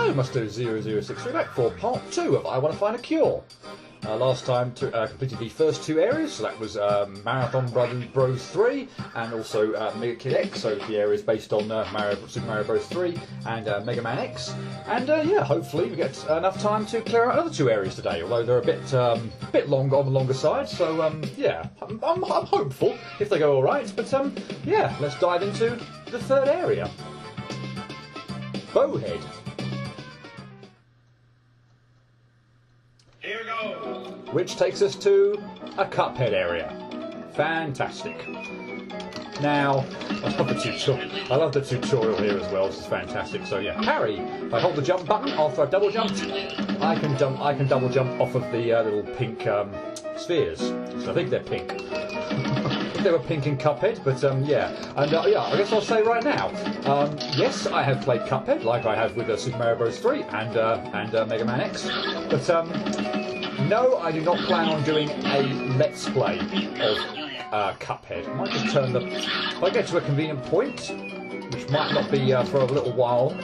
Hello, must do 0063 back for part 2 of I Want to Find a Cure. Last time completed the first 2 areas, so that was Marathon Bros 3 and also Mega Kid X, so the areas based on Super Mario Bros 3 and Mega Man X. And yeah, hopefully we get enough time to clear out another 2 areas today, although they're a bit longer on the longer side, so yeah, I'm hopeful if they go alright, but yeah, let's dive into the 3rd area. Bowhead. Here we go. Which takes us to a Cuphead area. Fantastic. Now, I love the tutorial here as well. This is fantastic. So yeah, parry. If I hold the jump button after I've double jumped, I can double jump off of the little pink spheres. So I think they're pink. They were pink in Cuphead, but yeah, and yeah, I guess I'll say right now, yes, I have played Cuphead like I have with Super Mario Bros 3 and Mega Man X, but no, I do not plan on doing a Let's Play of Cuphead. I might just turn if I get to a convenient point, which might not be for a little while.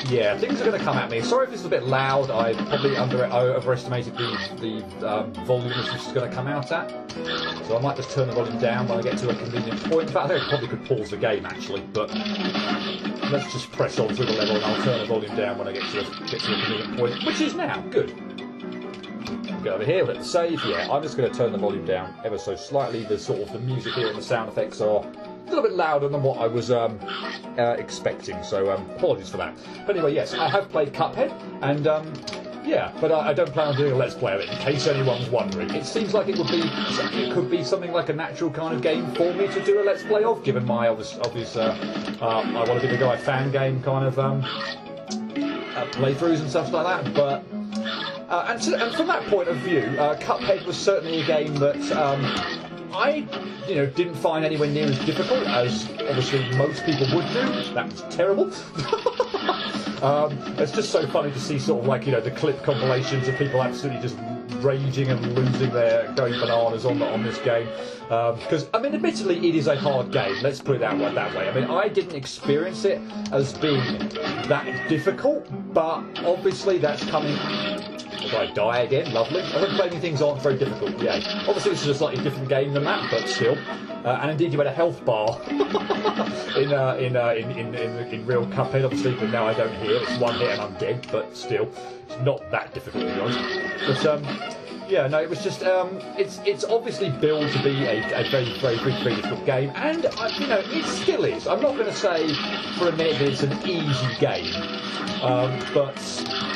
Yeah, things are going to come at me. Sorry if this is a bit loud. I probably overestimated the volume this is going to come out at. So I might just turn the volume down when I get to a convenient point. In fact, I think I probably could pause the game actually, but let's just press on through the level and I'll turn the volume down when I get to a convenient point, which is now. Good. Get over here, let the save. Yeah, I'm just going to turn the volume down ever so slightly. The music here and the sound effects are a little bit louder than what I was expecting, so apologies for that. But anyway, yes, I have played Cuphead, and yeah, but I don't plan on doing a Let's Play of it, in case anyone's wondering. It seems like it could be something like a natural kind of game for me to do a Let's Play of, given my obvious I want to be the guy fangame kind of playthroughs and stuff like that, but and from that point of view, Cuphead was certainly a game that I didn't find anywhere near as difficult as obviously most people would do. That was terrible. It's just so funny to see sort of like the clip compilations of people absolutely just raging and losing going bananas on this game. Because I mean, admittedly, it is a hard game. Let's put it that way. I mean, I didn't experience it as being that difficult, but obviously that's coming. If I die again, lovely. I think playing things aren't very difficult, yeah. Obviously this is a slightly different game than that, but still. And indeed you had a health bar in real Cuphead, obviously, but now I don't hear. It's one hit and I'm dead, but still. It's not that difficult, to be honest. But yeah, no, it was just, it's obviously billed to be a very, very, very difficult game, and, it still is. I'm not going to say for a minute that it's an easy game, but,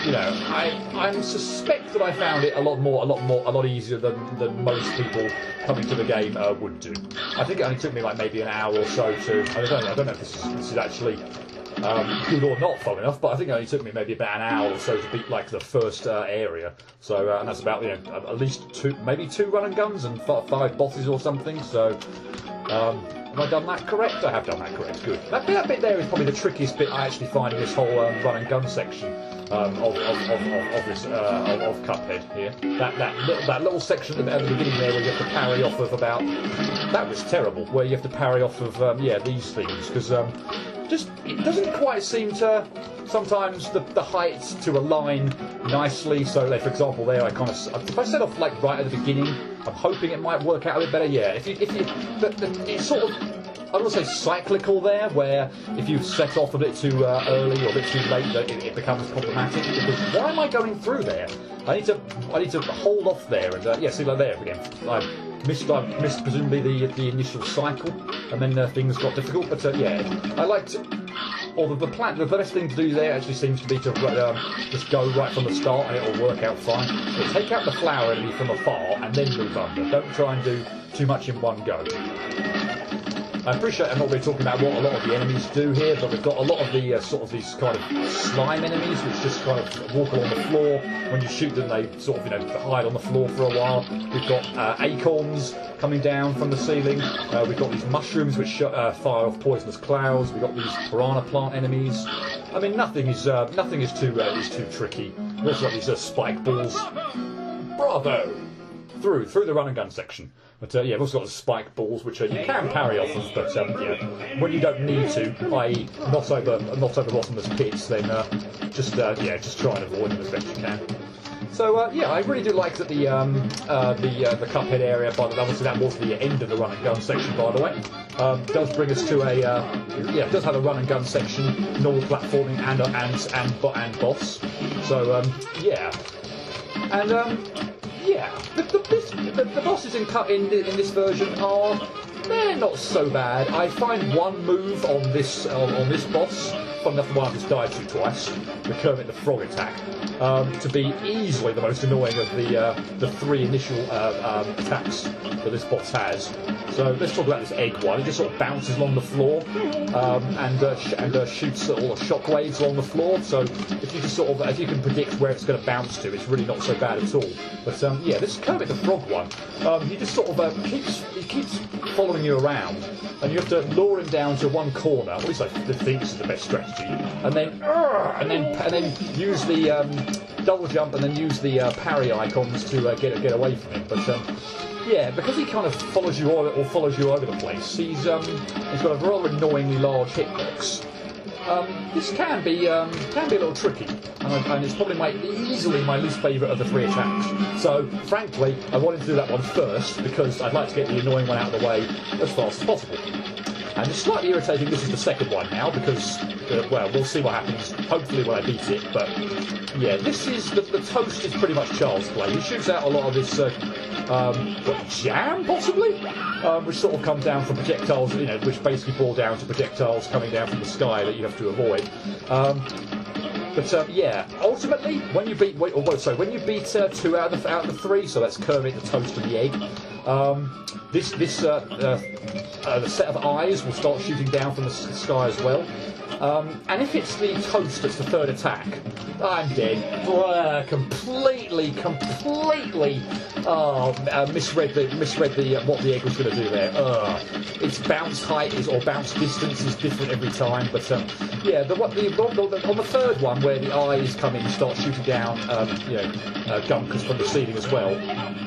I suspect that I found it a lot easier than most people coming to the game would do. I think it only took me like maybe an hour or so to, I don't know if this is actually good or not far enough, but I think it only took me maybe about an hour or so to beat like the first area. So and that's about at least maybe 2 run and guns and 5 bosses or something. So have I done that correct? I have done that correct. Good. That bit there is probably the trickiest bit I actually find in this whole run and gun section of Cuphead here. That little section at the beginning there where you have to parry off of that was terrible. Where you have to parry off of these things because. Just it doesn't quite seem to sometimes the heights to align nicely. So like, for example, there if I set off like right at the beginning, I'm hoping it might work out a bit better. Yeah, it's sort of I don't want to say cyclical there, where if you set off a bit too early or a bit too late, it becomes problematic. Because why am I going through there? I need to hold off there and yeah, see like there again. I missed presumably the initial cycle, and then things got difficult. But yeah, I liked. Or the best thing to do there actually seems to be to just go right from the start and it'll work out fine. So take out the flower enemy from afar and then move under. Don't try and do too much in one go. I appreciate I'm not really talking about what a lot of the enemies do here, but we've got a lot of the sort of these kind of slime enemies which just kind of walk along the floor. When you shoot them, they sort of hide on the floor for a while. We've got acorns coming down from the ceiling. We've got these mushrooms which fire off poisonous clouds. We've got these piranha plant enemies. I mean, nothing is too tricky. We've also got these spike balls. Bravo! Through the run and gun section. But yeah, we've also got the spike balls, which you can parry off of, but yeah, when you don't need to, i.e., not over bottomless pits, then just try and avoid them as best you can. So yeah, I really do like that the Cuphead area. By the way, obviously that was the end of the run and gun section, by the way. Does bring us to a it does have a run and gun section, normal platforming and boss. So yeah, and yeah, the bosses in this version they're not so bad. I find one move on this boss, fun enough, the one I just died to twice, the Kermit the Frog attack, to be easily the most annoying of the three initial attacks that this boss has. So let's talk about this egg one. It just sort of bounces along the floor and shoots all the shockwaves along the floor. So if you can predict where it's going to bounce to, it's really not so bad at all. But yeah, this Kermit the Frog one, he just sort of keeps following you around, and you have to lure him down to one corner. At least I think this is the best strategy, and then use the double jump and then use the parry icons to get away from him. But yeah, because he kind of follows you over the place, he's got a rather annoyingly large hitbox. This can be a little tricky, and it's probably easily my least favourite of the three attacks. So, frankly, I wanted to do that one first because I'd like to get the annoying one out of the way as fast as possible. And it's slightly irritating this is the second one now because, well, we'll see what happens, hopefully when I beat it. But, yeah, this is, the toast is pretty much child's play. He shoots out a lot of this, jam, possibly? Which sort of comes down from projectiles, which basically boil down to projectiles coming down from the sky that you have to avoid. But yeah, ultimately, when you beat 2 out of the 3, so that's Kermit, the toast, and the egg, the set of eyes will start shooting down from the sky as well. And if it's the toast that's the third attack, I'm dead. Completely misread what the egg was going to do there. Its bounce height or bounce distance is different every time. But yeah, on the third one where the eyes come in and start shooting down, gunkers from the ceiling as well,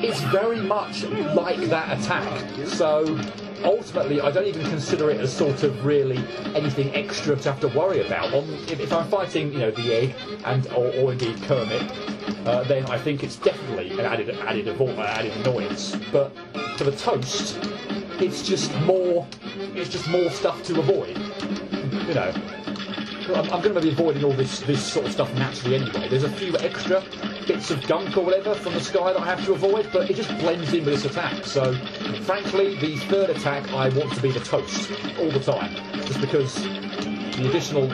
it's very much like that attack. So ultimately, I don't even consider it as sort of really anything extra to have to worry about. If I'm fighting, the egg or indeed Kermit, then I think it's definitely an added annoyance. But for the toast, it's just more stuff to avoid. I'm going to be avoiding all this sort of stuff naturally anyway. There's a few extra bits of gunk or whatever from the sky that I have to avoid, but it just blends in with this attack. So, frankly, the third attack I want to be the toast all the time, just because the additional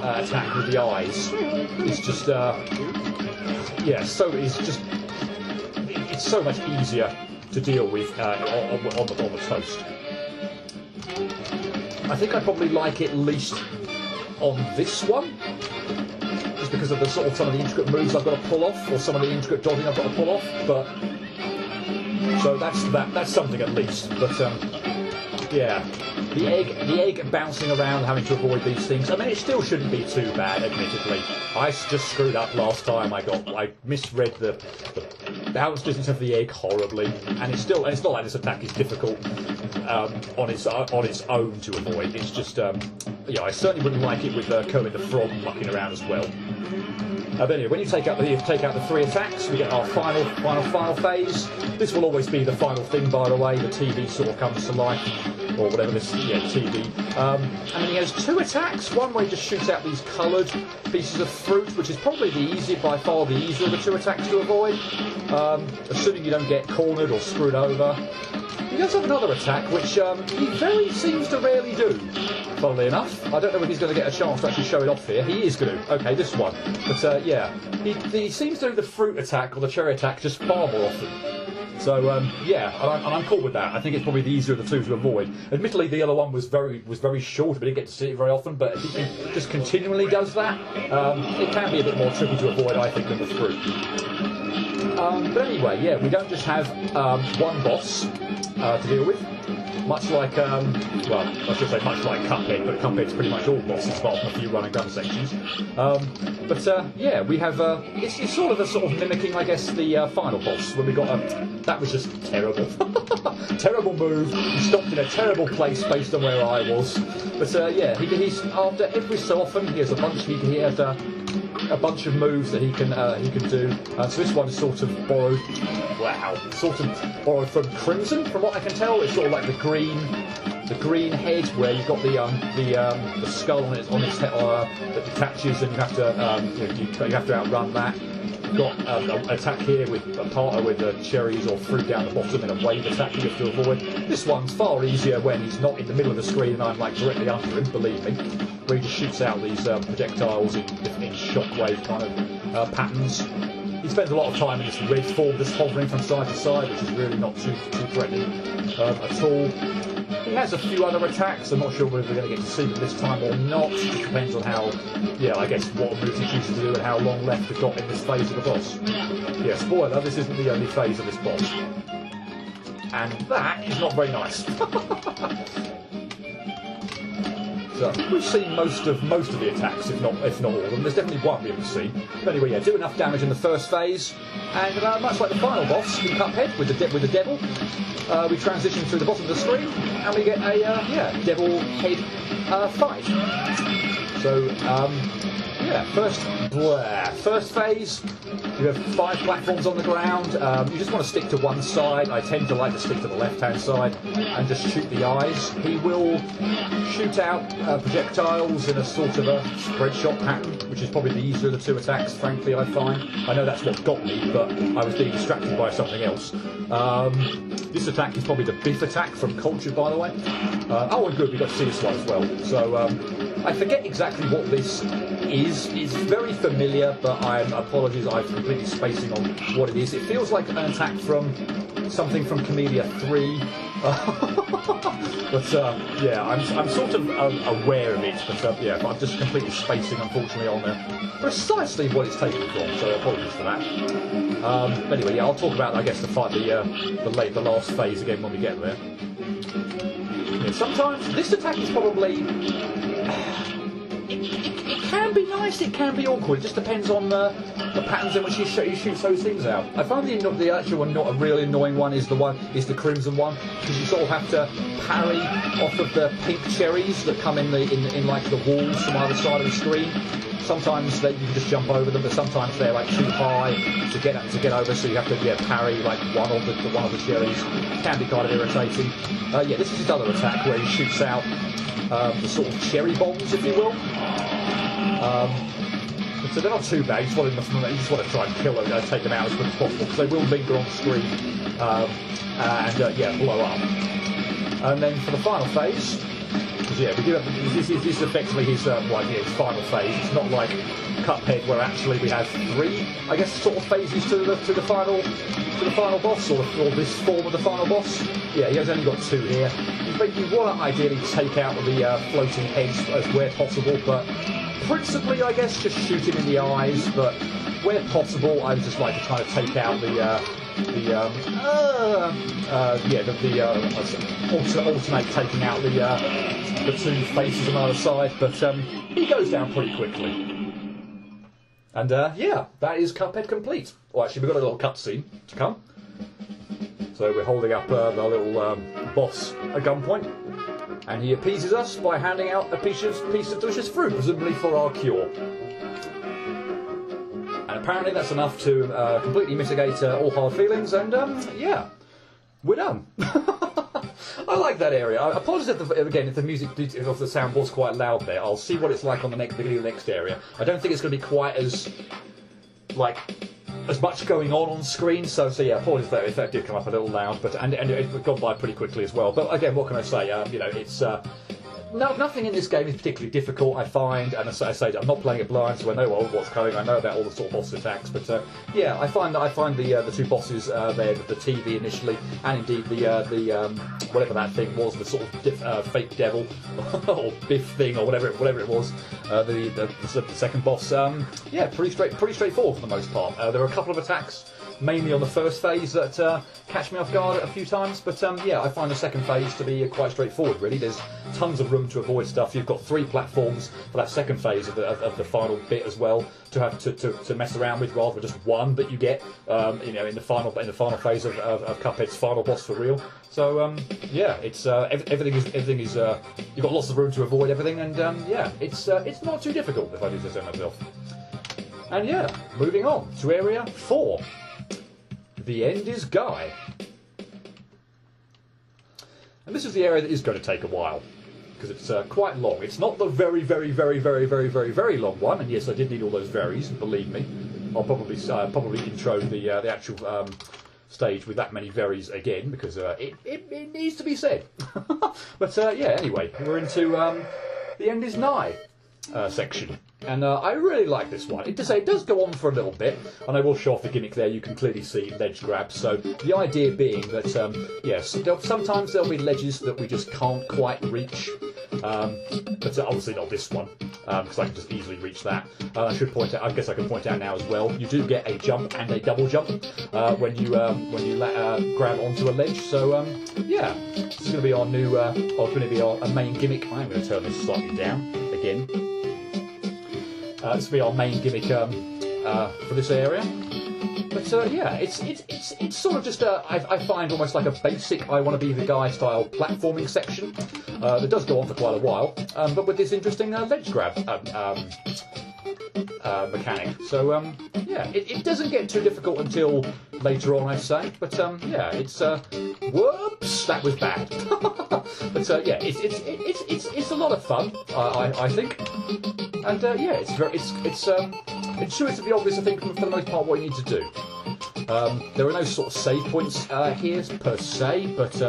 attack with the eyes is just it's so much easier to deal with on the toast. I think I probably like it least on this one, just because of some of the intricate moves I've got to pull off, or some of the intricate dodging I've got to pull off. But so that's something at least. But yeah, the egg bouncing around, having to avoid these things. I mean, it still shouldn't be too bad, admittedly. I just screwed up last time. I misread the bounce distance of the egg horribly, and it's not like this attack is difficult on its own to avoid. It's just I certainly wouldn't like it with Kermit the Frog mucking around as well. But anyway, when you take out the 3 attacks, we get our final phase. This will always be the final thing, by the way. The TV sort of comes to life, or whatever this, TV. And then he has 2 attacks. One where he just shoots out these coloured pieces of fruit, which is probably by far the easier of the 2 attacks to avoid, assuming you don't get cornered or screwed over. He does have another attack, which he very seems to rarely do, funnily enough. I don't know if he's going to get a chance to actually show it off here. He is going to. Okay, this one. But yeah, he seems to do the fruit attack or the cherry attack just far more often. So yeah, and I'm cool with that. I think it's probably the easier of the 2 to avoid. Admittedly, the other one was very short, but I didn't get to see it very often. But if he just continually does that, it can be a bit more tricky to avoid, I think, than the fruit. But anyway, yeah, we don't just have one boss to deal with. much like, well, I should say much like Cuphead, but Cuphead's pretty much all bosses apart from a few run and gun sections. Yeah, we have, it's sort of mimicking, I guess, the final boss, when we got that was just terrible. Terrible move, he stopped in a terrible place based on where I was. But yeah, he's, after every so often, he has a bunch of moves that he can do. So this one is sort of borrowed, from Crimson, from what I can tell. It's sort of like the green head, where you've got the skull on its head that detaches, and you have to outrun that. You've got an attack here with a parter with cherries or fruit down the bottom, and a wave attack you have to avoid. This one's far easier when he's not in the middle of the screen and I'm like directly under him, believe me, where he just shoots out these projectiles in shockwave kind of patterns. He spends a lot of time in this red form, just hovering from side to side, which is really not too threatening at all. He has a few other attacks. I'm not sure whether we're going to get to see them this time or not. It depends on how, I guess what moves he chooses to do and how long left we've got in this phase of the boss. Yeah, spoiler, this isn't the only phase of this boss. And that is not very nice. So we've seen most of the attacks, if not all of them. There's definitely one we haven't seen. But anyway, yeah, do enough damage in the first phase, and much like the final boss in Cuphead with the devil, we transition through the bottom of the screen, and we get a devil head fight. So first phase. You have 5 platforms on the ground. You just want to stick to one side. I tend to like to stick to the left-hand side and just shoot the eyes. He will shoot out projectiles in a sort of a spread shot pattern, which is probably the easier of the two attacks, frankly, I find. I know that's what got me, but I was being distracted by something else. This attack is probably the Biff attack from Culture, by the way. And good, we got to see this one as well. So I forget exactly what this is. It's very familiar, but apologies, I'm completely spacing on what it is. It feels like an attack from something from Camellia 3. But I'm sort of aware of it, but but I'm just completely spacing, unfortunately, on precisely what it's taken from, so apologies for that. Anyway, I'll talk about, I guess, the last phase again when we get there. Yeah, sometimes this attack is probably... It can be nice, it can be awkward. It just depends on the patterns in which he shoots those things out. I find the actual one, not a really annoying one, is the Crimson one, because you sort of have to parry off of the pink cherries that come in like the walls from either side of the screen. Sometimes you can just jump over them, but sometimes they're like too high to get over, so you have to parry like one of the cherries. It can be kind of irritating. This is his other attack where he shoots out the sort of cherry bombs, if you will. So they're not too bad. You just want to try and kill them, take them out as quick as possible, because they will linger on the screen and blow up. And then for the final phase, we do have this is effectively his final phase. It's not like Cuphead where actually we have 3, I guess, sort of phases to the final boss, or this form of the final boss. Yeah, he has only got 2 here. But you want to ideally take out the floating heads as where possible, but principally, I guess, just shoot him in the eyes. But where possible, I would just like to try to take out alternate taking out the 2 faces on either side. But he goes down pretty quickly. And that is Cuphead complete. Well, actually, we've got a little cutscene to come. So we're holding up the little boss at gunpoint, and he appeases us by handing out a piece of delicious fruit, presumably for our cure. And apparently that's enough to completely mitigate all hard feelings, and we're done. I like that area. I apologise if the sound was quite loud there. I'll see what it's like on the beginning of the next area. I don't think it's going to be quite as much going on screen, so apologies if that did come up a little loud, but and it's gone by pretty quickly as well. But again, what can I say? It's nothing in this game is particularly difficult, I find, and as I say, I'm not playing it blind, so I know what's coming. I know about all the sort of boss attacks, but I find the 2 bosses there, the TV initially, and indeed the whatever that thing was, the sort of fake devil or Biff thing or whatever it was, the second boss. Pretty straightforward for the most part. There are a couple of attacks mainly on the first phase that catch me off guard a few times. But yeah, I find the second phase to be quite straightforward, really. There's tons of room to avoid stuff. You've got 3 platforms for that second phase of the final bit as well to have to mess around with, rather than just one that you get, you know, in the final phase of Cuphead's final boss for real. So yeah, it's everything is you've got lots of room to avoid everything, and yeah, it's not too difficult if I do say myself. And yeah, moving on to area 4. The end is Guy. And this is the area that is going to take a while, because it's quite long. It's not the very long one, and yes, I did need all those verries, believe me. I'll probably intro the actual stage with that many verries again, because it needs to be said. But yeah, anyway, we're into the end is Nigh section. And I really like this one. It does go on for a little bit, and I will show off the gimmick there. You can clearly see ledge grabs. So the idea being that, yes, sometimes there'll be ledges that we just can't quite reach, but obviously not this one, because I can just easily reach that. I should point out, I guess I can point out now as well, you do get a jump and a double jump when you grab onto a ledge. So yeah, this is going to be our new, going to be our main gimmick. I'm going to turn this slightly down again. This will be our main gimmick for this area. But yeah, it's sort of just I find almost like a basic I want to be the guy style platforming section that does go on for quite a while, but with this interesting ledge grab mechanic. So yeah, it doesn't get too difficult until later on, I'd say. But yeah, it's whoops, that was bad. But yeah, it's a lot of fun, I think. And yeah, it's intuitively obvious, I think, for the most part, what you need to do. There are no sort of save points here per se, but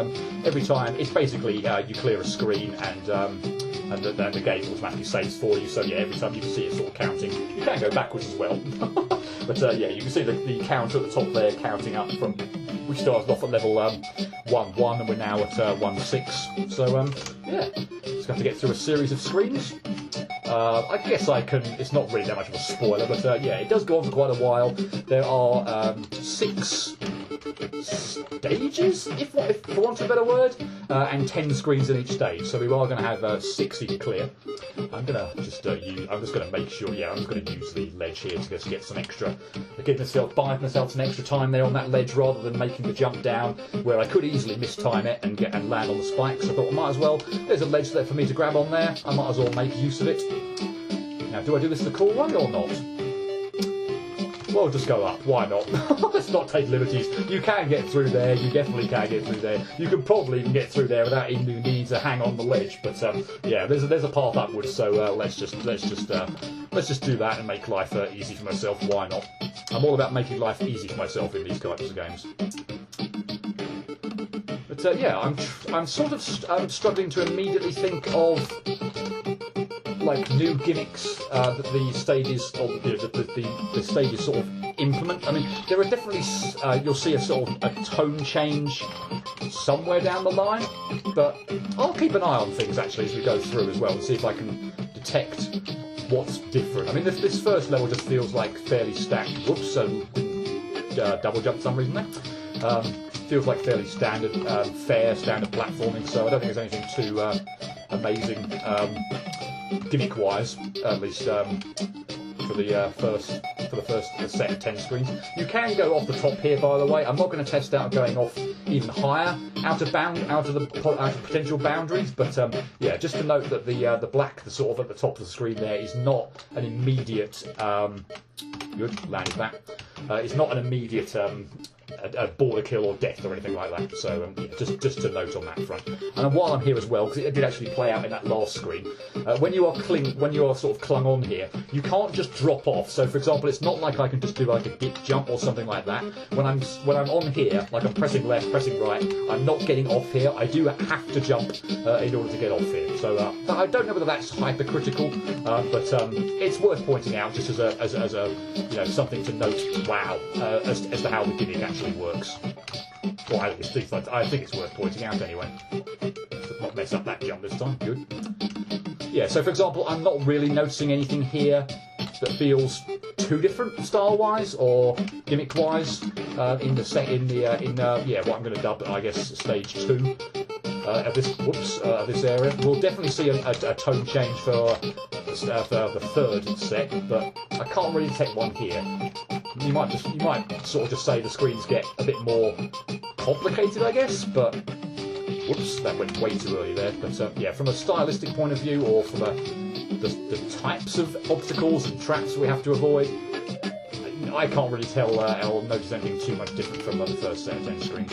every time it's basically you clear a screen and the game automatically saves for you. So yeah, every time you can see it sort of counting. You can go backwards as well, but yeah, you can see the counter at the top there counting up from. We started off at level 1-1 and we're now at 1-6. So yeah, just have to get through a series of screens. I guess I can. It's not really that much of a spoiler, but yeah, it does go on for quite a while. There are 6 stages, if for want of a better word, and 10 screens in each stage. So we are going to have 60 to clear. I'm just going to make sure. Yeah, I'm just going to use the ledge here to just get some extra. Buy myself some extra time there on that ledge rather than making the jump down, where I could easily mistime it and land on the spikes. I thought I might as well. There's a ledge there for me to grab on there. I might as well make use of it. Now, do I do this the cool way or not? Well, just go up. Why not? Let's not take liberties. You can get through there. You definitely can get through there. You can probably even get through there without even needing to hang on the ledge. But yeah, there's a path upwards. So let's just do that and make life easy for myself. Why not? I'm all about making life easy for myself in these types of games. But yeah, I'm sort of struggling to immediately think of like new gimmicks that the stages or the stages sort of implement. I mean, there are definitely you'll see a sort of a tone change somewhere down the line, but I'll keep an eye on things actually as we go through as well and see if I can detect what's different. I mean, this first level just feels like fairly stacked. Whoops, so double jump for some reason there. Feels like fairly standard, standard platforming. So I don't think there's anything too amazing. Gimmick-wise, at least for the first set of 10 screens. You can go off the top here, by the way. I'm not going to test out going off even higher out of potential boundaries, but yeah, just to note that the black, the sort of at the top of the screen there, is not an immediate. Good, landed that. It's not an immediate. A border kill or death or anything like that. So yeah, just to note on that front. And while I'm here as well, because it did actually play out in that last screen, when you are sort of clung on here, you can't just drop off. So for example, it's not like I can just do like a dip jump or something like that. When I'm on here, like I'm pressing left, pressing right, I'm not getting off here. I do have to jump in order to get off here. So I don't know whether that's hypercritical, but it's worth pointing out just as a something to note. Wow, as to how the gimmick actually works. Well, I think it's worth pointing out anyway. Let's not mess up that jump this time. Good. Yeah, so for example, I'm not really noticing anything here that feels too different style-wise or gimmick-wise what I'm going to dub, I guess, stage 2 of this area. We'll definitely see a tone change for the third set, but I can't really detect one here. You might sort of just say the screens get a bit more complicated, I guess, but whoops, that went way too early there. But yeah, from a stylistic point of view, or from the types of obstacles and traps we have to avoid, I can't really tell or notice anything too much different from the first set of 10 screens.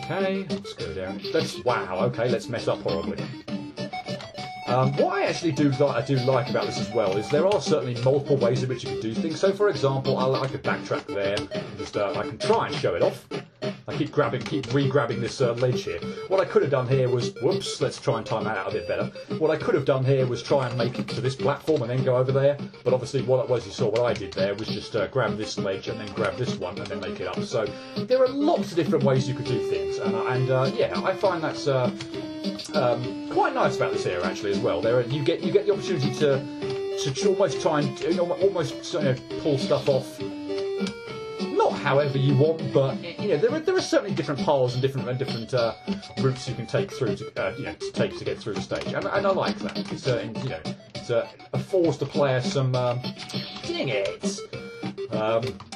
Okay, let's go down. Wow, okay, let's mess up horribly. What I actually do like about this as well is there are certainly multiple ways in which you can do things. So, for example, I could backtrack there, and just I can try and show it off. I keep re-grabbing this ledge here. What I could have done here was, whoops, let's try and time that out a bit better. What I could have done here was try and make it to this platform and then go over there. But obviously, you saw what I did there was just grab this ledge and then grab this one and then make it up. So there are lots of different ways you could do things, and yeah, I find that's quite nice about this area actually as well. You get the opportunity to almost try and almost pull stuff off. Not however you want, but there are certainly different paths and different routes you can take through to get through the stage, and I like that. It affords the player some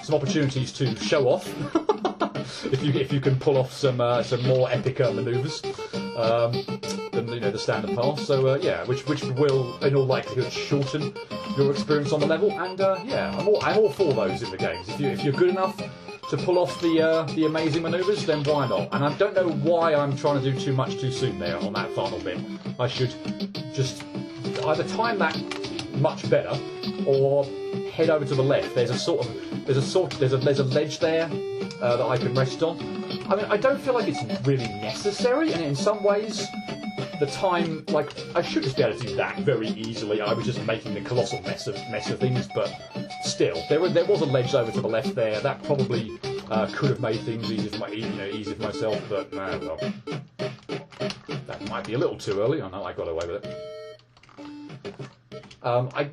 some opportunities to show off if you can pull off some more epic manoeuvres than the standard path. So yeah, which will in all likelihood shorten your experience on the level, and yeah, I'm all for those in the games. If you're good enough to pull off the amazing manoeuvres, then why not? And I don't know why I'm trying to do too much too soon there on that final bit. I should just either time that much better or head over to the left. There's a ledge there that I can rest on. I mean, I don't feel like it's really necessary, and in some ways, the time, like, I should just be able to do that very easily. I was just making a colossal mess of things, but still, there was a ledge over to the left there. That probably could have made things easier for myself, but well, that might be a little too early. I know I got away with it. I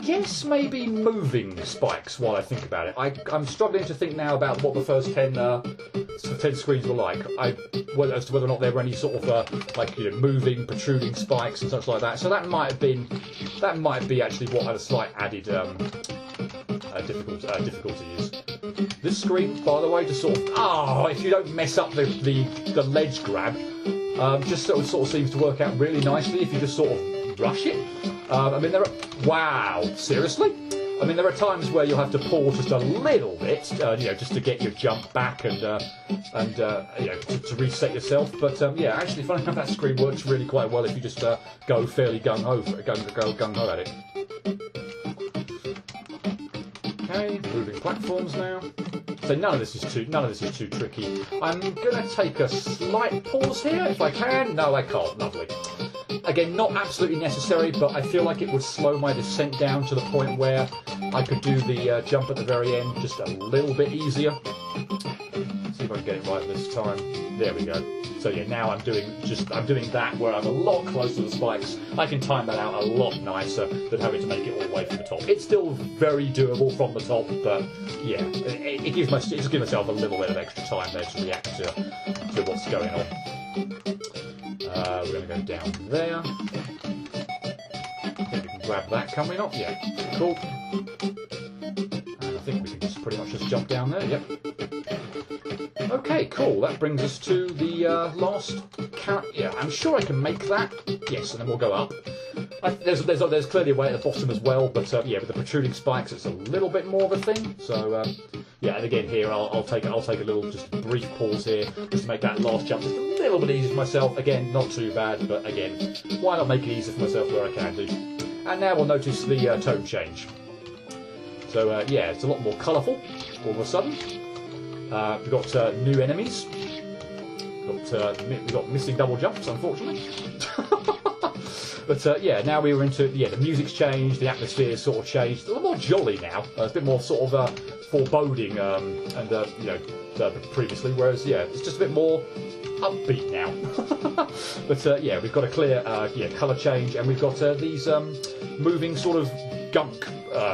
guess maybe moving spikes while I think about it. I'm struggling to think now about what the first 10 screens were like. As to whether or not there were any sort of moving, protruding spikes and such like that. So that might be actually what had a slight added difficulty is. This screen, by the way, just sort of if you don't mess up the ledge grab, just sort of seems to work out really nicely if you just sort of rush it. I mean, wow, seriously? I mean, there are times where you'll have to pause just a little bit, just to get your jump back and to reset yourself. But yeah, actually, funny enough, that screen works really quite well if you just go fairly gung-ho at it. Okay, moving platforms now. So none of this is too tricky. I'm gonna take a slight pause here if I can. No, I can't. Lovely. Again, not absolutely necessary, but I feel like it would slow my descent down to the point where I could do the jump at the very end just a little bit easier. See if I can get it right this time. There we go. So yeah, now I'm doing that where I'm a lot closer to the spikes. I can time that out a lot nicer than having to make it all the way from the top. It's still very doable from the top, but yeah, it gives myself a little bit of extra time there to react to what's going on. We're going to go down there. I think we can grab that, can we not? Yeah, cool. And I think we can just pretty much just jump down there, yep. Okay, cool. That brings us to the last carrot. Yeah, I'm sure I can make that. Yes, and then we'll go up. There's clearly a way at the bottom as well, but yeah, with the protruding spikes, it's a little bit more of a thing. So yeah, and again here, I'll take a little just brief pause here just to make that last jump just a little bit easier for myself. Again, not too bad, but again, why not make it easier for myself where I can do? And now we'll notice the tone change. So yeah, it's a lot more colourful all of a sudden. We've got new enemies. We've got missing double jumps, unfortunately. But yeah, now we were into the music's changed, the atmosphere's sort of changed. It's a little more jolly now. It's a bit more sort of foreboding, previously. Whereas yeah, it's just a bit more upbeat now. But yeah, we've got a clear colour change, and we've got these moving sort of gunk,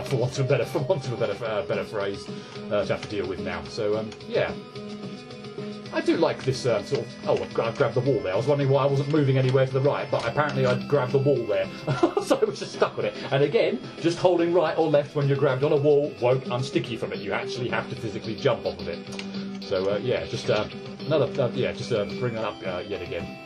for want of a better phrase, to have to deal with now. So yeah. I do like this sort of... Oh, I grabbed the wall there. I was wondering why I wasn't moving anywhere to the right, but apparently I'd grabbed the wall there. So I was just stuck on it. And again, just holding right or left when you're grabbed on a wall won't unstick you from it. You actually have to physically jump off of it. So yeah, just bring that up yet again.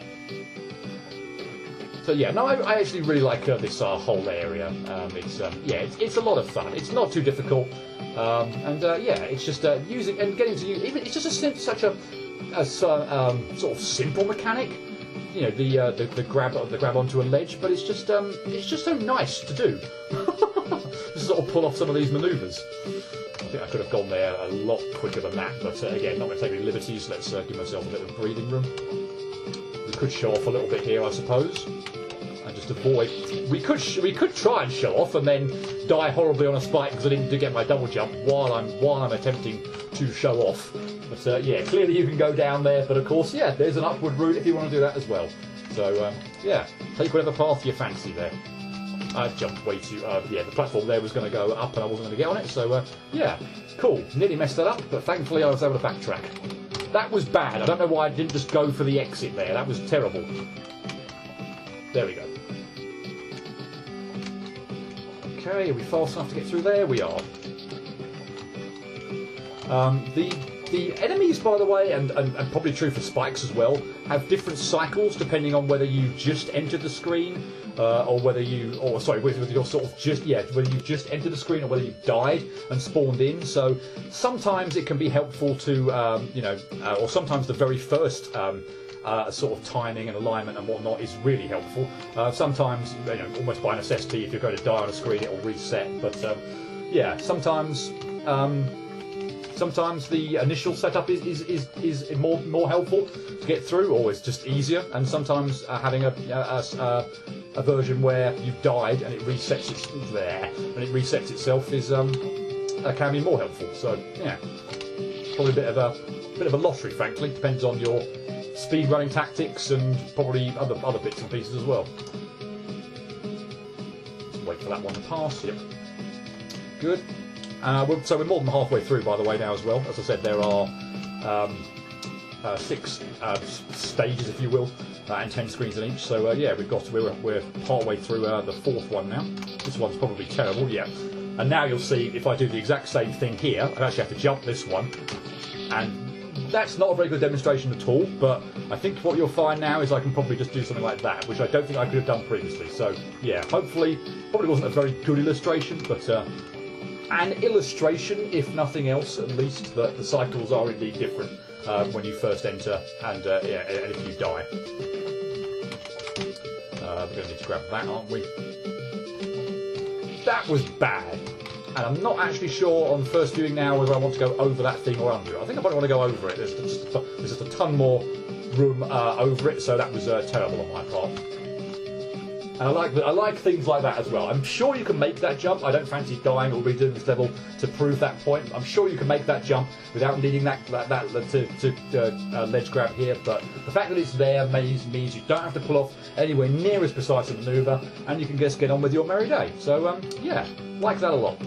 So yeah, no, I actually really like this whole area. It's a lot of fun. It's not too difficult. Yeah, it's just using and getting to use. Even it's just such a sort of simple mechanic, you know, the grab onto a ledge, but it's just so nice to do. Just sort of pull off some of these manoeuvres. I think I could have gone there a lot quicker than that, but again, not going to take any liberties. Let's give myself a bit of breathing room. We could show off a little bit here, I suppose, and just avoid. We could try and show off and then die horribly on a spike because I didn't get my double jump while I'm attempting to show off. But yeah, clearly you can go down there. But of course, yeah, there's an upward route if you want to do that as well. So yeah, take whatever path you fancy there. I jumped way too. Yeah, the platform there was going to go up, and I wasn't going to get on it. So yeah, cool. Nearly messed that up, but thankfully I was able to backtrack. That was bad. I don't know why I didn't just go for the exit there. That was terrible. There we go. Okay, are we fast enough to get through there? We are. The enemies, by the way, and probably true for spikes as well, have different cycles depending on whether you just entered the screen, or whether you're sort of just whether you just entered the screen or whether you died and spawned in. So sometimes it can be helpful to or sometimes the very first sort of timing and alignment and whatnot is really helpful. Sometimes, you know, almost by necessity, if you're going to die on a screen, it will reset. But yeah, sometimes the initial setup is more helpful to get through, or it's just easier. And sometimes having a version where you've died and it resets itself is can be more helpful. So yeah, probably a bit of a lottery, frankly. Depends on your speed running tactics and probably other bits and pieces as well. Just wait for that one to pass. Yep. Good. So we're more than halfway through, by the way, now as well. As I said, there are 6 stages, if you will, and 10 screens in each. So yeah, we're partway through the 4th one now. This one's probably terrible, yeah. And now you'll see if I do the exact same thing here, I actually have to jump this one, and that's not a very good demonstration at all. But I think what you'll find now is I can probably just do something like that, which I don't think I could have done previously. So yeah, hopefully, probably wasn't a very good illustration, but an illustration, if nothing else, at least, that the cycles are indeed different when you first enter and if you die. We're going to need to grab that, aren't we? That was bad. And I'm not actually sure on first viewing now whether I want to go over that thing or under it. I think I probably want to go over it. There's just a ton more room over it, so that was terrible on my part. And I like things like that as well. I'm sure you can make that jump. I don't fancy dying or redoing this level to prove that point. I'm sure you can make that jump without needing that ledge grab here. But the fact that it's there means you don't have to pull off anywhere near as precise a manoeuvre, and you can just get on with your merry day. So yeah, like that a lot.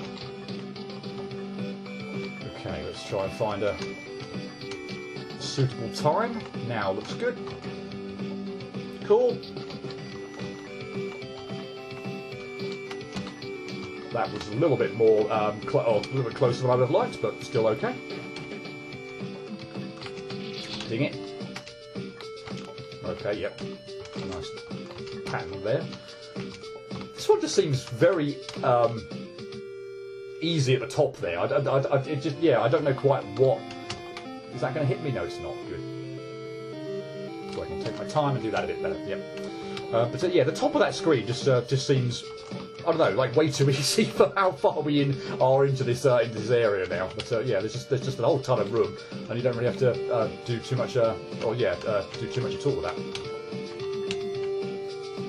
Okay, let's try and find a suitable time. Now looks good. Cool. That was a little bit more, a little bit closer than I would have liked, but still okay. Ding it. Okay, yep. Nice pattern there. This one just seems very easy at the top there. I don't know quite what. Is that going to hit me? No, it's not. Good. So I can take my time and do that a bit better. Yep. But yeah, the top of that screen just seems, I don't know, like way too easy for how far we are into this area now. But yeah, there's just a whole ton of room, and you don't really have to do too much, do too much at all with that.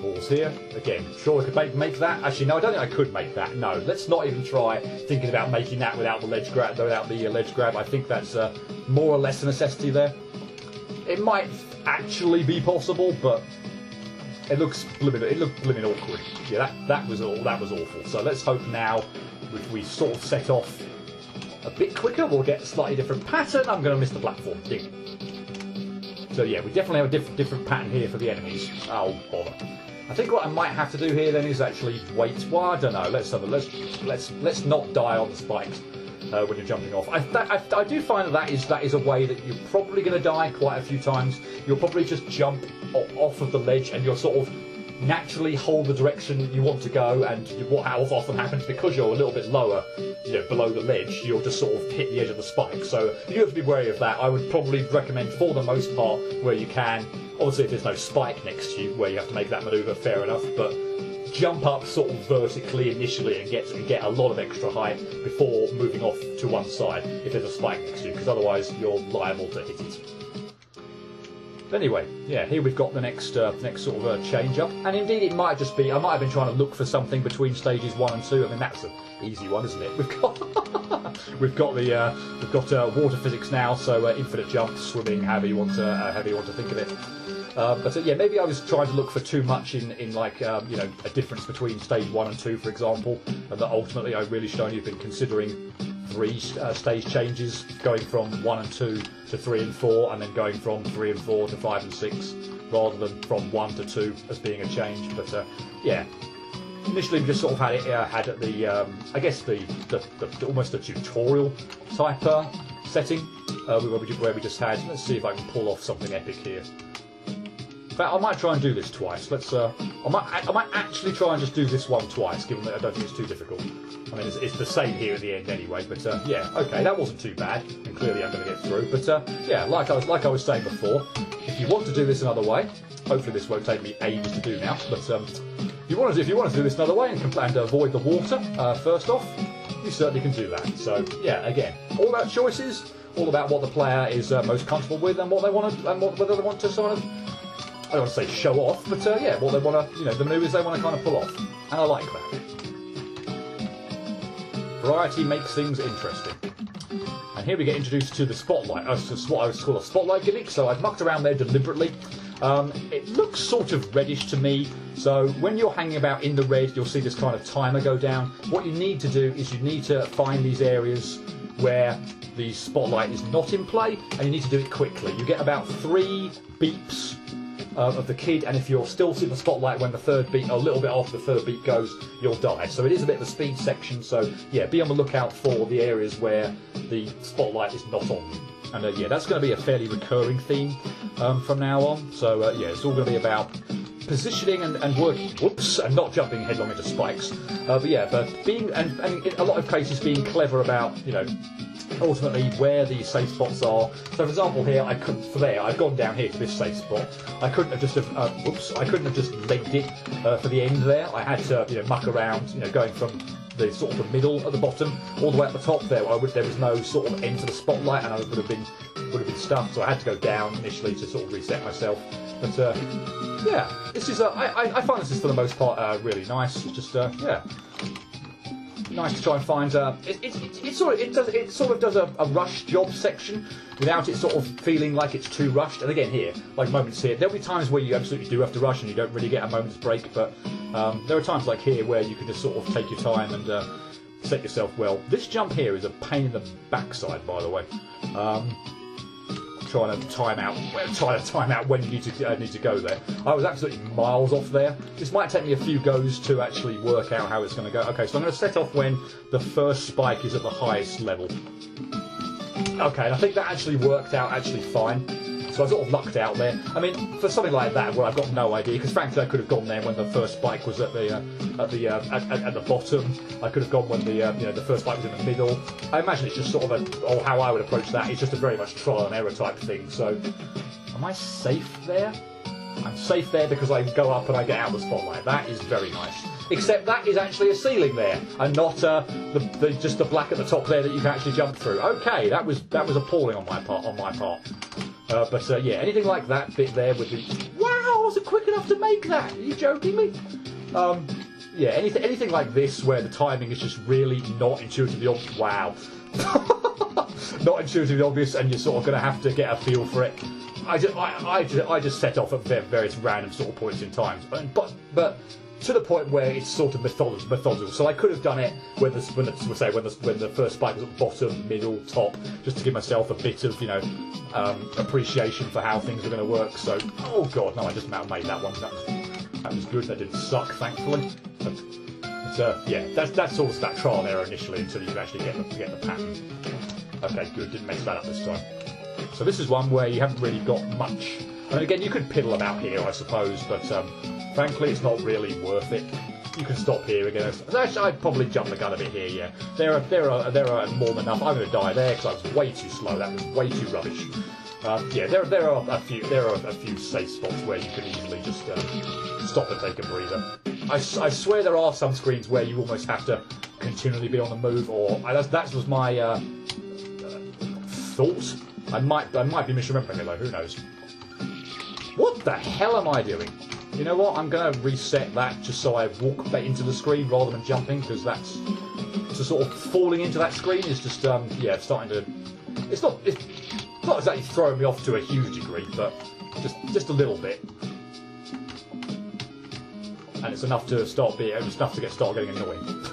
Pause here again. Sure, I could make that. Actually, no, I don't think I could make that. No, let's not even try thinking about making that without the ledge grab. I think that's more or less a necessity there. It might actually be possible, but it looks blooming awkward. Yeah, that was awful. So let's hope now, if we sort of set off a bit quicker, we'll get a slightly different pattern. I'm going to miss the platform. Ding. So yeah, we definitely have a different pattern here for the enemies. Oh bother! I think what I might have to do here then is actually wait. Well, I don't know. Let's not die on the spikes when you're jumping off. I do find that is a way that you're probably going to die quite a few times. You'll probably just jump off of the ledge and you'll sort of naturally hold the direction you want to go, and what often happens, because you're a little bit lower, below the ledge, you'll just sort of hit the edge of the spike. So you have to be wary of that. I would probably recommend, for the most part, where you can, obviously if there's no spike next to you where you have to make that manoeuvre, fair enough, but jump up sort of vertically initially and get a lot of extra height before moving off to one side if there's a spike next to you, because otherwise you're liable to hit it. Anyway, yeah, here we've got the next sort of change up, and indeed it might just be, I might have been trying to look for something between stages 1 and 2. I mean, that's an easy one, isn't it? We've got water physics now, so infinite jumps, swimming, however you want to think of it. But yeah, maybe I was trying to look for too much in like a difference between stage 1 and 2, for example, and that ultimately I really should only have been considering 3 stage changes, going from 1 and 2 to 3 and 4, and then going from 3 and 4 to 5 and 6, rather than from 1 to 2 as being a change. But yeah, initially we just sort of had it at the I guess the almost a tutorial type setting where we just had. Let's see if I can pull off something epic here. In fact, I might try and do this twice. I might actually try and just do this one twice, given that I don't think it's too difficult. I mean, it's the same here at the end anyway. But yeah, okay, that wasn't too bad, and clearly I'm going to get through. But yeah, like I was saying before, if you want to do this another way, hopefully this won't take me ages to do now. But if you want to do this another way and avoid the water first off, you certainly can do that. So yeah, again, all about choices, all about what the player is most comfortable with, and what they want to, and whether they want to sort of, I don't want to say show off, but yeah, what they want to, the manoeuvres they want to kind of pull off, and I like that. Variety makes things interesting. And here we get introduced to the spotlight. It's what I would call a spotlight gimmick. So I've mucked around there deliberately. It looks sort of reddish to me. So when you're hanging about in the red, you'll see this kind of timer go down. What you need to do is you need to find these areas where the spotlight is not in play, and you need to do it quickly. You get about 3 beeps of the kid, and if you're still seeing the spotlight when the third beat, a little bit after the third beat goes, you'll die. So it is a bit of a speed section, so yeah, be on the lookout for the areas where the spotlight is not on. And yeah, that's going to be a fairly recurring theme from now on. So yeah, it's all going to be about positioning and working, and not jumping headlong into spikes. But yeah, but being, and in a lot of cases being clever about, ultimately where the safe spots are. So for example here, I've gone down here to this safe spot. I couldn't have just legged it for the end there. I had to muck around, going from the sort of the middle at the bottom all the way at the top there. There was no sort of end to the spotlight, and I would have been stuck. So I had to go down initially to sort of reset myself. But yeah, this is I find this is for the most part really nice. Just yeah. Nice to try and find. It sort of does a rush job section without it sort of feeling like it's too rushed. And again, here, like moments here, there'll be times where you absolutely do have to rush and you don't really get a moment's break. But there are times like here where you can just sort of take your time and set yourself well. This jump here is a pain in the backside, by the way. Trying to time out when you need to go there. I was absolutely miles off there. This might take me a few goes to actually work out how it's going to go. Okay, so I'm going to set off when the first spike is at the highest level. Okay, and I think that actually worked out fine. So I sort of lucked out there. I mean, for something like that where I've got no idea, because frankly I could have gone there when the first spike was at the bottom. I could have gone when the first spike was in the middle. I imagine it's just sort of or how I would approach that. It's just a very much trial and error type thing. So, am I safe there? I'm safe there because I go up and I get out of the spotlight. That is very nice. Except that is actually a ceiling there, and not just the black at the top there that you can actually jump through. Okay, that was appalling on my part. But yeah, anything like that bit there would be. Wow, was it quick enough to make that? Are you joking me? Yeah, anything like this where the timing is just really not intuitively obvious. Wow, not intuitively obvious, and you're sort of going to have to get a feel for it. I just set off at various random sort of points in time, but to the point where it's sort of methodical. So I could have done it when the first spike was at bottom, middle, top, just to give myself a bit of appreciation for how things are going to work. So oh god, no, I just made that one. That was good. That didn't suck, thankfully. But yeah, that's sort of that trial and error initially until you can actually get the pattern. Okay, good. Didn't mess that up this time. So this is one where you haven't really got much. I mean, again, you could piddle about here, I suppose, but frankly, it's not really worth it. You can stop here again. Actually, I'd probably jump the gun a bit here. Yeah, there are more than enough. I'm going to die there because I was way too slow. That was way too rubbish. Yeah, there are a few safe spots where you can easily just stop and take a breather. I swear there are some screens where you almost have to continually be on the move, or that was my thought. I might be misremembering it though. Who knows? What the hell am I doing? You know what? I'm going to reset that just so I walk back into the screen rather than jumping, because that's sort of falling into that screen is just yeah, starting to. It's not exactly throwing me off to a huge degree, but just a little bit. And it's enough to start getting annoying.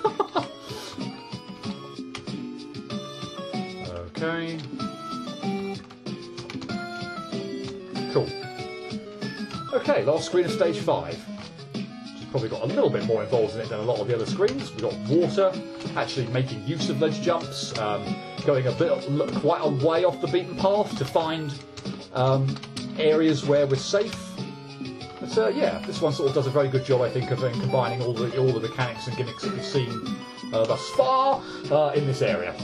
Okay. Cool. Okay, last screen of stage 5. Which has probably got a little bit more involved in it than a lot of the other screens. We've got water, actually making use of ledge jumps, going quite a way off the beaten path to find areas where we're safe. But yeah, this one sort of does a very good job, I think, of combining all the mechanics and gimmicks that we've seen thus far in this area.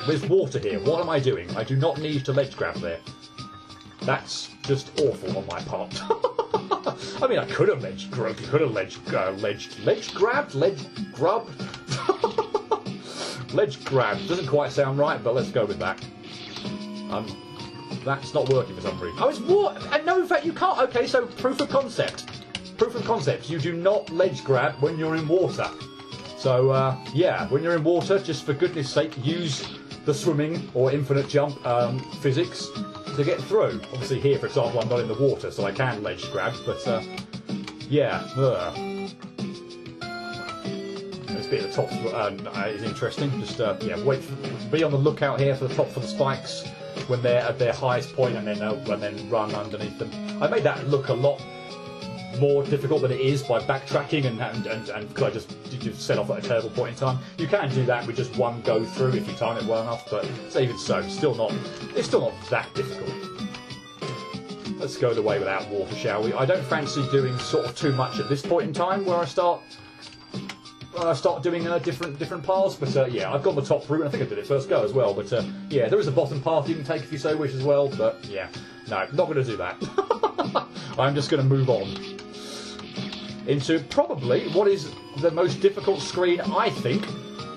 There's water here. What am I doing? I do not need to ledge grab there. That's just awful on my part. I mean, I could have ledge grabbed. Ledge grab doesn't quite sound right, but let's go with that. That's not working for some reason. Oh, it's water. No, in fact, you can't. Okay, so proof of concept. Proof of concept. You do not ledge grab when you're in water. So yeah, when you're in water, just for goodness sake, use the swimming or infinite jump physics to get through. Obviously here, for example, I'm not in the water, so I can ledge grab, but yeah. This bit at the top is interesting. Just yeah, be on the lookout here for the top for the spikes when they're at their highest point, and then run underneath them. I made that look a lot more difficult than it is by backtracking and because I just set off at a terrible point in time. You can do that with just one go through if you time it well enough, but even so, it's still not that difficult. Let's go the way without water, shall we? I don't fancy doing sort of too much at this point in time where I start doing different paths, but yeah, I've got the top route, and I think I did it first go as well, but yeah, there is a bottom path you can take if you so wish as well, but yeah, no, not going to do that. I'm just going to move on into probably what is the most difficult screen, I think,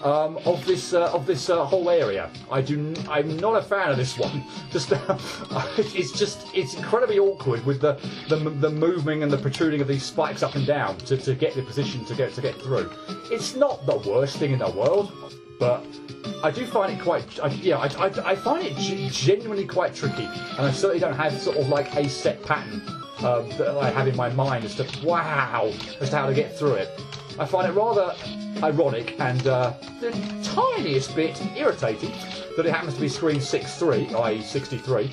of this whole area. I'm not a fan of this one. It's incredibly awkward with the moving and the protruding of these spikes up and down to get the position to get through. It's not the worst thing in the world, but I do find it I find it genuinely quite tricky, and I certainly don't have sort of like a set pattern that I have in my mind as to how to get through it. I find it rather ironic and the tiniest bit irritating that it happens to be screen 6.3, i.e. 63,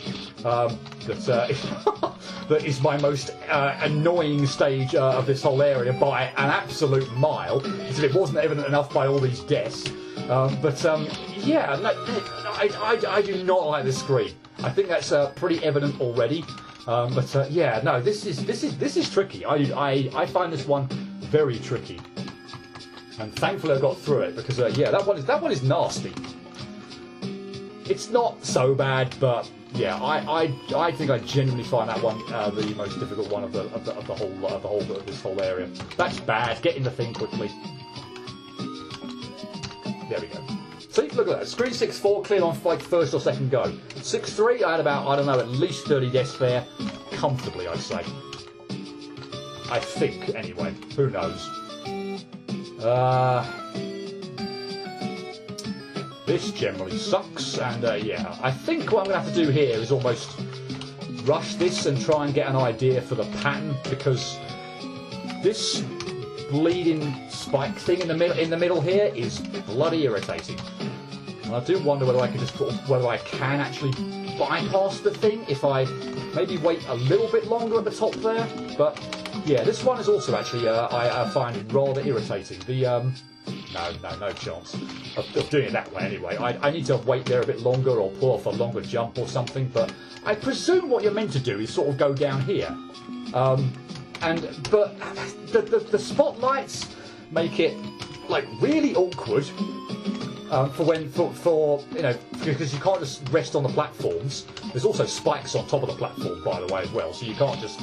that is my most annoying stage of this whole area by an absolute mile, as if it wasn't evident enough by all these deaths. Yeah, no, I do not like this screen. I think that's pretty evident already. Yeah, no, this is tricky. I find this one very tricky, and thankfully I got through it because yeah, that one is nasty. It's not so bad, but yeah, I think I genuinely find that one the most difficult one of this whole area. That's bad. Get in the thing quickly. There we go. See, look at that. Screen 6.4 cleared on like first or second go. 6.3, I had about, I don't know, at least 30 deaths there. Comfortably, I'd say. I think, anyway. Who knows? This generally sucks, and yeah, I think what I'm going to have to do here is almost rush this and try and get an idea for the pattern, because this bleeding spike thing in the middle here is bloody irritating. And I do wonder whether I can actually bypass the thing if I maybe wait a little bit longer at the top there. But yeah, this one is also actually I find rather irritating. The no chance of doing it that way anyway. I need to wait there a bit longer or pull off a longer jump or something. But I presume what you're meant to do is sort of go down here. But the spotlights make it like really awkward for you know, because you can't just rest on the platforms. There's also spikes on top of the platform, by the way, as well. So you can't just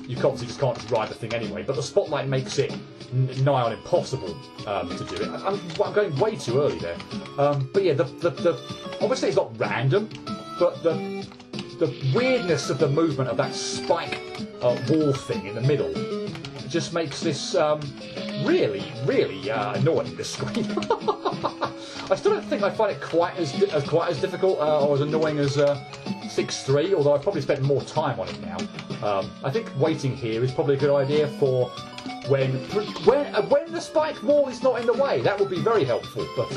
you obviously just can't just ride the thing anyway. But the spotlight makes it nigh on impossible to do it. I'm going way too early there. But yeah, obviously it's not random, but the weirdness of the movement of that spike wall thing in the middle just makes this really annoying, this screen. I still don't think I find it quite as difficult or as annoying as 6.3, although I've probably spent more time on it now. I think waiting here is probably a good idea for when the spike wall is not in the way. That would be very helpful. But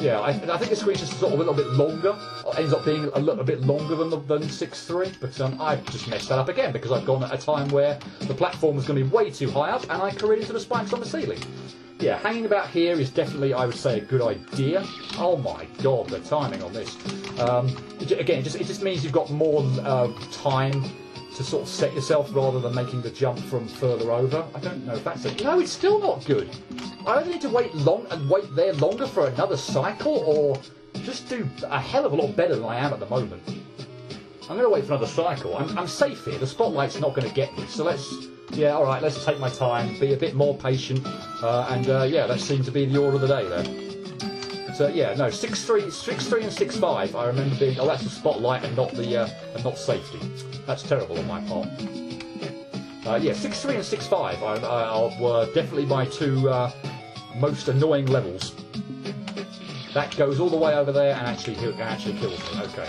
yeah, I think the screen's just sort of a little bit longer. Ends up being a little bit longer than 6.3. But I've just messed that up again because I've gone at a time where the platform was going to be way too high up, and I careened into the spikes on the ceiling. Yeah, hanging about here is definitely, I would say, a good idea. Oh my god, the timing on this. Again, it just means you've got more time to sort of set yourself rather than making the jump from further over. I don't know if that's it. No, it's still not good. I either need to wait there longer for another cycle, or just do a hell of a lot better than I am at the moment. I'm going to wait for another cycle. I'm safe here. The spotlight's not going to get me, so yeah, alright, let's take my time, be a bit more patient, and yeah, that seems to be the order of the day there. So yeah, no, 6.3 and 6.5, I remember being, oh, that's the spotlight and not not safety. That's terrible on my part. Yeah, 6.3 and 6.5 were definitely my two most annoying levels. That goes all the way over there and actually kills me. Okay,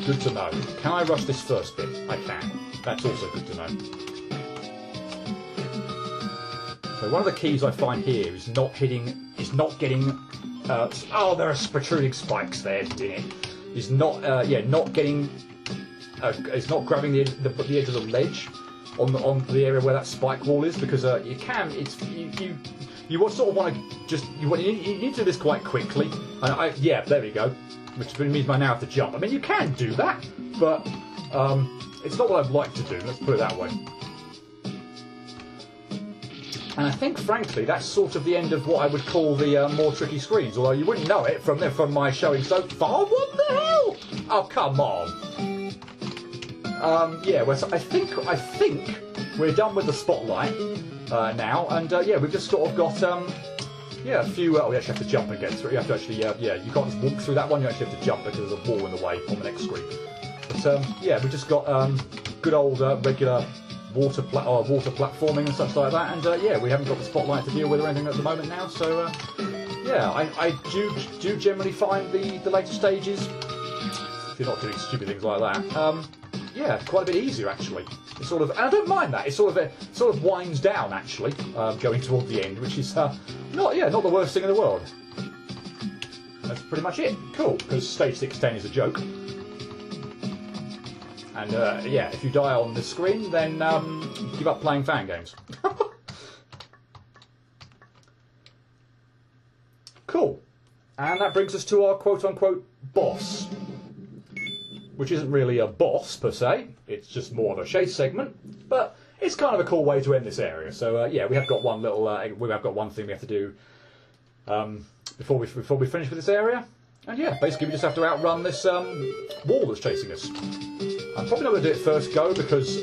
good to know. Can I rush this first bit? I can. That's also good to know. So one of the keys I find here is not getting. Oh, there are protruding spikes there. Dang it! Is not getting. It's not grabbing the edge of the ledge on the area where that spike wall is, because you can. You sort of want to you need to do this quite quickly. And yeah, there we go. Which means I now have to jump. I mean, you can do that, but it's not what I'd like to do. Let's put it that way. And I think, frankly, that's sort of the end of what I would call the more tricky screens. Although you wouldn't know it from my showing so far. What the hell? Oh, come on. Yeah, well, so I think we're done with the spotlight now, and yeah, we've just sort of got yeah, a few. Oh, you actually have to jump and get through. You have to actually yeah, you can't just walk through that one. You actually have to jump because there's a wall in the way on the next screen. But yeah, we've just got good old regular water platforming and such like that, and yeah, we haven't got the spotlight to deal with or anything at the moment now. So yeah, I do generally find the later stages, if you're not doing stupid things like that, yeah, quite a bit easier actually. It's sort of, and I don't mind that. It sort of winds down actually, going toward the end, which is not the worst thing in the world. That's pretty much it. Cool, because stage 16 is a joke. And yeah, if you die on the screen, then give up playing fan games. Cool. And that brings us to our quote-unquote boss. Which isn't really a boss, per se. It's just more of a chase segment. But it's kind of a cool way to end this area. So yeah, we have got one little... we have got one thing we have to do before we finish with this area. And yeah, basically we just have to outrun this wall that's chasing us. I'm probably not going to do it first go because,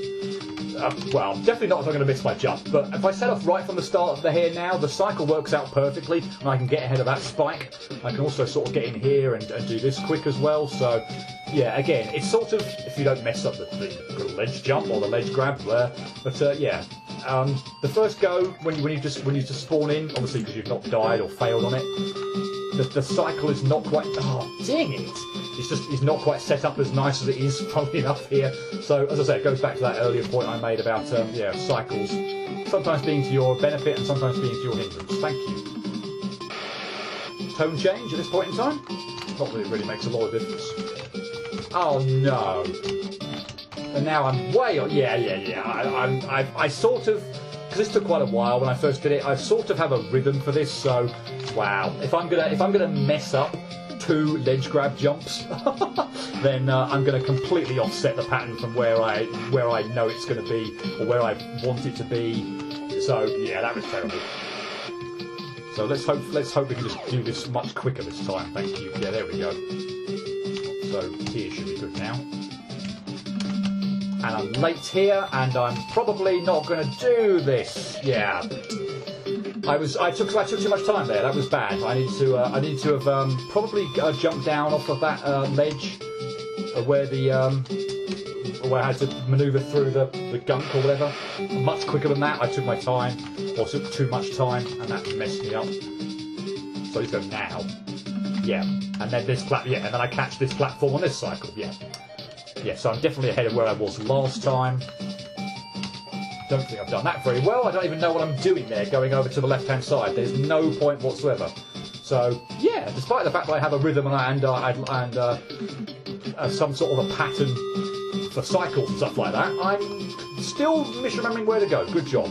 well, definitely not if I'm going to miss my jump. But if I set off right from the start of the here now, the cycle works out perfectly, and I can get ahead of that spike. I can also sort of get in here and do this quick as well. So, yeah, again, it's sort of, if you don't mess up the ledge jump or the ledge grab there. But yeah, the first go when you just spawn in, obviously because you've not died or failed on it. the cycle is not quite. Oh, dang it! It's not quite set up as nice as it is, funnily enough, here. So, as I say, it goes back to that earlier point I made about cycles sometimes being to your benefit and sometimes being to your hindrance. Thank you. Tone change at this point in time? Not that it really makes a lot of difference. Oh no! And now I'm way on. Yeah. I sort of, because this took quite a while when I first did it. I sort of have a rhythm for this. So, wow. If I'm gonna mess up 2 ledge grab jumps, then I'm going to completely offset the pattern from where I know it's going to be or where I want it to be. So yeah, that was terrible. So let's hope we can just do this much quicker this time. Thank you. Yeah, there we go. So here should be good now. And I'm late here, and I'm probably not going to do this. Yeah. I took too much time there. That was bad. I need to have probably jumped down off of that ledge where I had to manoeuvre through the gunk or whatever. Much quicker than that. I took my time, or took too much time, and that messed me up. So let's go now. Yeah, and then this and then I catch this platform on this cycle. Yeah. So I'm definitely ahead of where I was last time. Don't think I've done that very well. I don't even know what I'm doing there, going over to the left-hand side. There's no point whatsoever. So yeah, despite the fact that I have a rhythm and some sort of a pattern for cycles and stuff like that, I'm still misremembering where to go. Good job.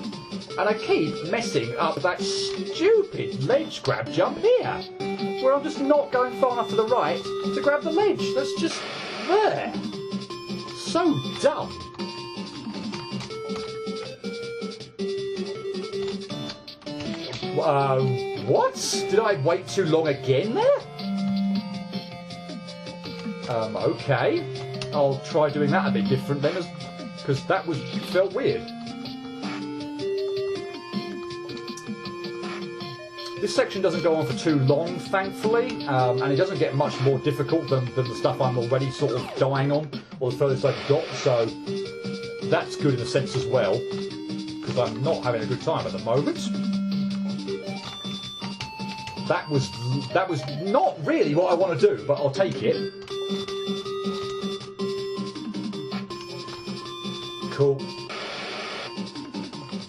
And I keep messing up that stupid ledge grab jump here, where I'm just not going far enough to the right to grab the ledge. That's just there. So dumb. What? Did I wait too long again there? Okay. I'll try doing that a bit different then, because that felt weird. This section doesn't go on for too long, thankfully, and it doesn't get much more difficult than the stuff I'm already sort of dying on, or the furthest I've got, so that's good in a sense as well, because I'm not having a good time at the moment. That was not really what I want to do, but I'll take it. Cool.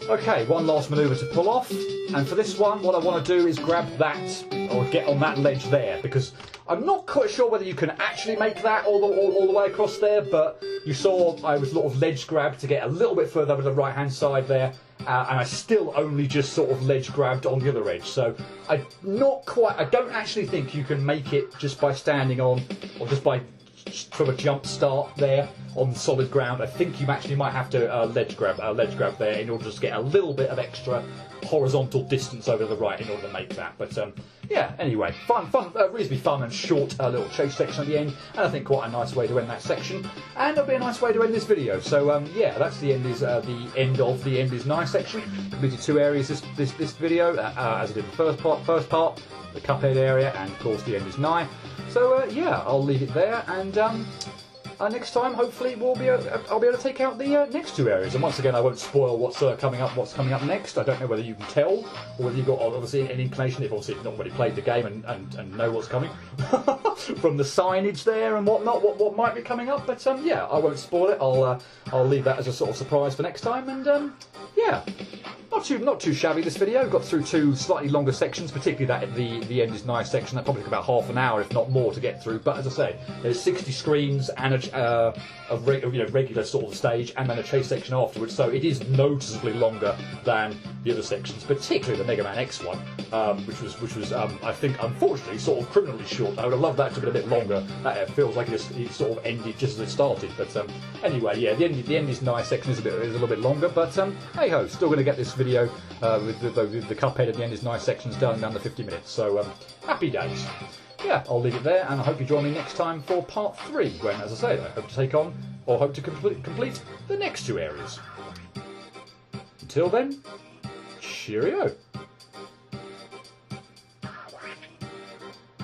Okay, one last manoeuvre to pull off, and for this one, what I want to do is grab that, or get on that ledge there, because I'm not quite sure whether you can actually make that all the way across there, but you saw I was sort of ledge grabbed to get a little bit further over the right-hand side there, and I still only just sort of ledge grabbed on the other edge. So I don't actually think you can make it just by standing on, or just by from a jump start there on solid ground. I think you actually might have to ledge grab there in order to just get a little bit of extra horizontal distance over to the right in order to make that. But yeah, anyway, reasonably fun and short little chase section at the end, and I think quite a nice way to end that section, and it'll be a nice way to end this video. So yeah, that's the end of the end is Nigh section. Completed 2 areas this video, as I did the first part, the Cuphead area, and of course the end is Nigh. So yeah, I'll leave it there, and next time hopefully I'll be able to take out the next 2 areas. And once again, I won't spoil what's coming up next. I don't know whether you can tell, or whether you've got obviously an inclination, if obviously you've not already played the game and know what's coming from the signage there and whatnot, what might be coming up. But yeah, I won't spoil it. I'll leave that as a sort of surprise for next time. And yeah. Not too shabby this video. Got through 2 slightly longer sections, particularly that the end is Nigh section. That probably took about half an hour, if not more, to get through. But as I say, there's 60 screens and a regular sort of stage, and then a chase section afterwards. So it is noticeably longer than the other sections, particularly the Mega Man X one, which was I think unfortunately sort of criminally short. I would have loved that to be a bit longer. That feels like it sort of ended just as it started. But anyway, yeah, the end is Nigh section is a little bit longer. But hey ho, still going to get this video with the Cuphead at the end is Nigh sections done under 50 minutes. So happy days. Yeah, I'll leave it there, and I hope you join me next time for part 3, when, as I say, I hope to take on, or hope to complete the next 2 areas. Until then, cheerio.